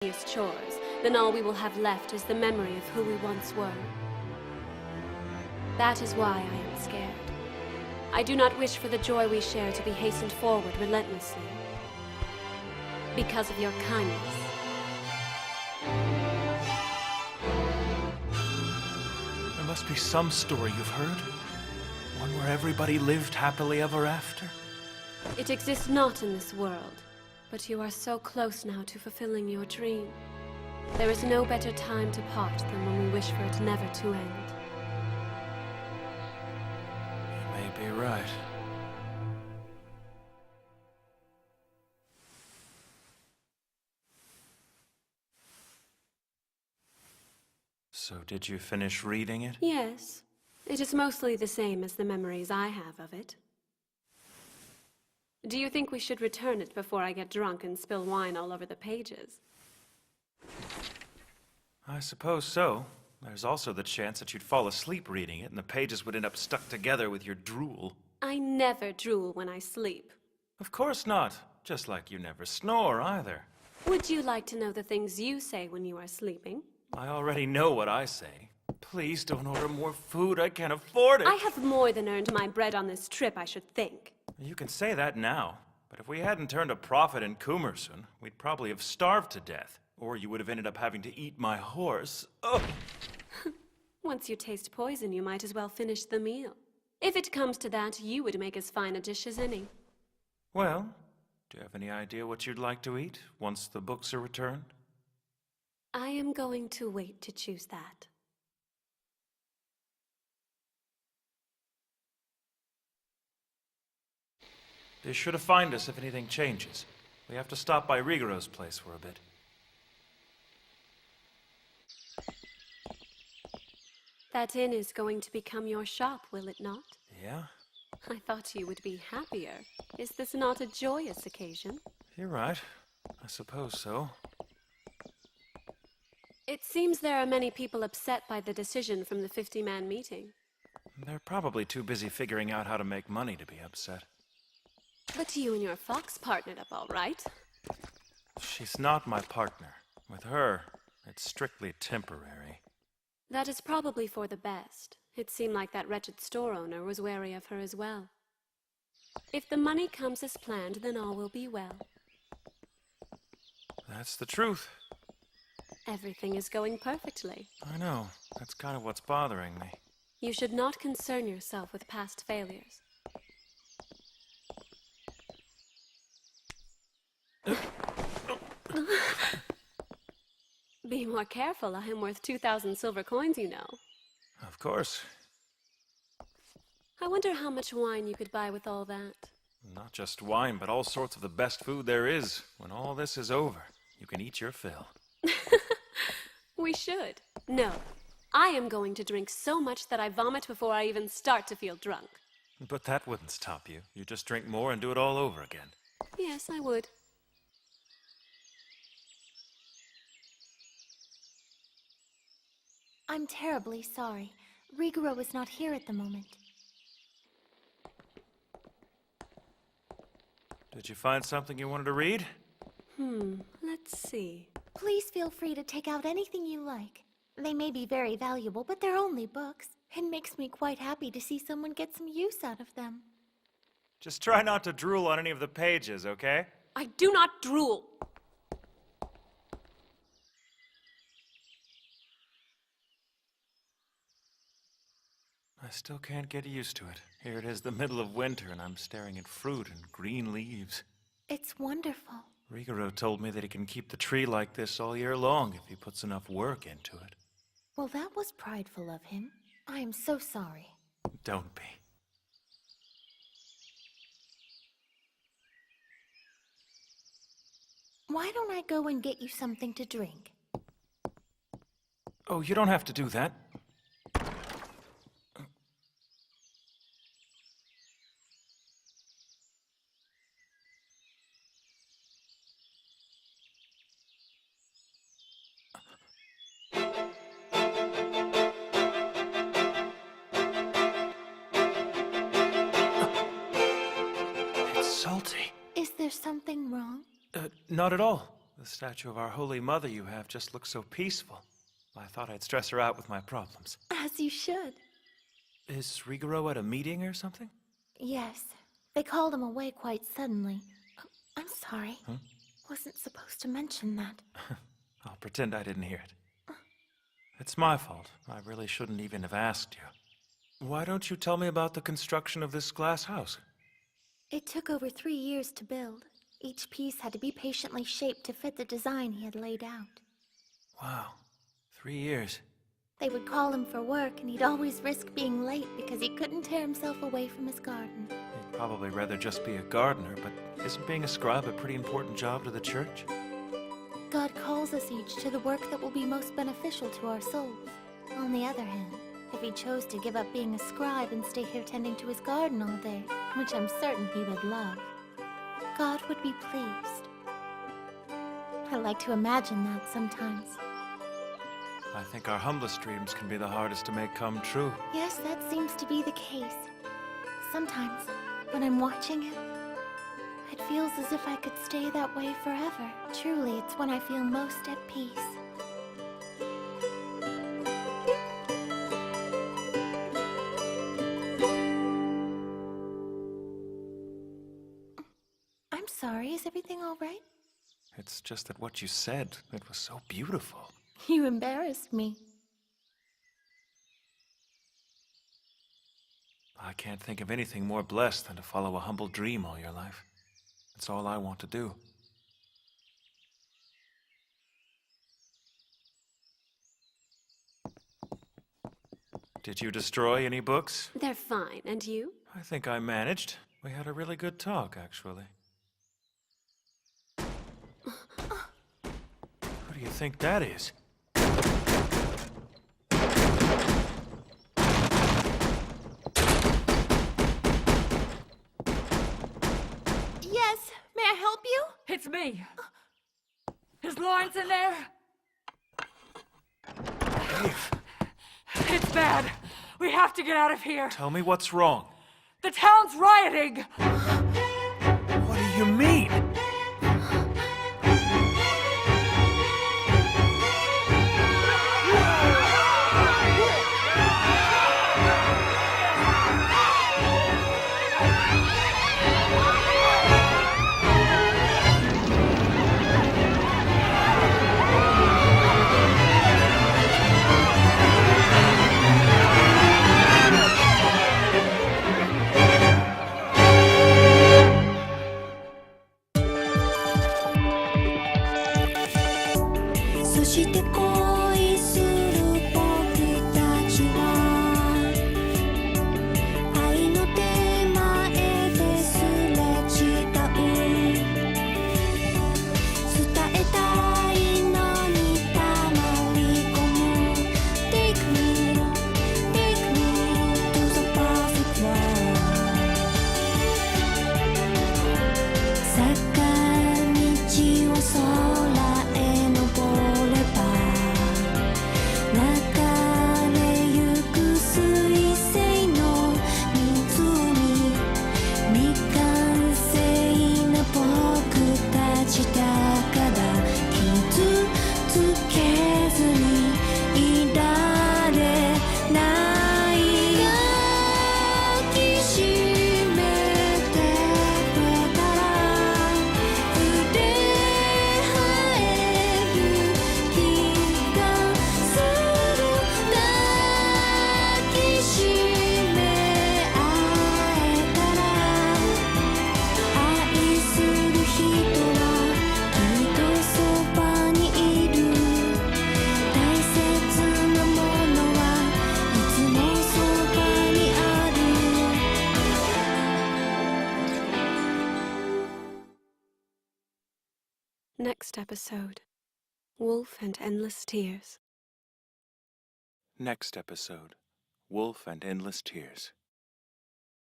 chores, then all we will have left is the memory of who we once were. That is why I am scared. I do not wish for the joy we share to be hastened forward relentlessly. Because of your kindness. There must be some story you've heard. One where everybody lived happily ever after. It exists not in this world, but you are so close now to fulfilling your dream. There is no better time to part than when we wish for it never to end. You may be right. So did you finish reading it? Yes. It is mostly the same as the memories I have of it. Do you think we should return it before I get drunk and spill wine all over the pages? I suppose so. There's also the chance that you'd fall asleep reading it and the pages would end up stuck together with your drool. I never drool when I sleep. Of course not. Just like you never snore either. Would you like to know the things you say when you are sleeping? I already know what I say. Please don't order more food. I can't afford it. I have more than earned my bread on this trip, I should think. You can say that now, but if we hadn't turned a profit in Kumersun, we'd probably have starved to death. Or you would have ended up having to eat my horse. Ugh. Once you taste poison, you might as well finish the meal. If it comes to that, you would make as fine a dish as any. Well, do you have any idea what you'd like to eat once the books are returned? I am going to wait to choose that. Be sure to find us if anything changes. We have to stop by Rigaro's place for a bit. That inn is going to become your shop, will it not? Yeah? I thought you would be happier. Is this not a joyous occasion? You're right. I suppose so. It seems there are many people upset by the decision from the 50-man meeting. They're probably too busy figuring out how to make money to be upset. But you and your fox partnered up all right. She's not my partner. With her, it's strictly temporary. That is probably for the best. It seemed like that wretched store owner was wary of her as well. If the money comes as planned, then all will be well. That's the truth. Everything is going perfectly. I know. That's kind of what's bothering me. You should not concern yourself with past failures. Be more careful. I am worth 2,000 silver coins, you know. Of course. I wonder how much wine you could buy with all that. Not just wine, but all sorts of the best food there is. When all this is over, you can eat your fill. We should. No. I am going to drink so much that I vomit before I even start to feel drunk. But that wouldn't stop you. You just drink more and do it all over again. Yes, I would. I'm terribly sorry. Rigoro is not here at the moment. Did you find something you wanted to read? Let's see. Please feel free to take out anything you like. They may be very valuable, but they're only books. It makes me quite happy to see someone get some use out of them. Just try not to drool on any of the pages, okay? I do not drool. I still can't get used to it. Here it is the middle of winter and I'm staring at fruit and green leaves. It's wonderful. Rigoro told me that he can keep the tree like this all year long if he puts enough work into it. Well, that was prideful of him. I am so sorry. Don't be. Why don't I go and get you something to drink? Oh, you don't have to do that. It's salty. Is there something wrong? Not at all. The statue of our Holy Mother you have just looks so peaceful. I thought I'd stress her out with my problems. As you should. Is Rigoro at a meeting or something? Yes. They called him away quite suddenly. Oh, I'm sorry. Huh? Wasn't supposed to mention that. I'll pretend I didn't hear it. It's my fault. I really shouldn't even have asked you. Why don't you tell me about the construction of this glass house? It took over 3 years to build. Each piece had to be patiently shaped to fit the design he had laid out. Wow. 3 years. They would call him for work, and he'd always risk being late because he couldn't tear himself away from his garden. He'd probably rather just be a gardener, but isn't being a scribe a pretty important job to the church? God calls us each to the work that will be most beneficial to our souls. On the other hand, if he chose to give up being a scribe and stay here tending to his garden all day, which I'm certain he would love, God would be pleased. I like to imagine that sometimes. I think our humblest dreams can be the hardest to make come true. Yes, that seems to be the case. Sometimes, when I'm watching him, it feels as if I could stay that way forever. Truly, it's when I feel most at peace. I'm sorry, is everything all right? It's just that what you said, it was so beautiful. You embarrassed me. I can't think of anything more blessed than to follow a humble dream all your life. It's all I want to do. Did you destroy any books? They're fine, and you? I think I managed. We had a really good talk, actually. Who do you think that is? Yes, may I help you? It's me. Is Lawrence in there? Dave, It's bad. We have to get out of here. tell me what's wrong. The town's rioting. What do you mean? Next episode, Wolf and Endless Tears. Next episode, Wolf and Endless Tears.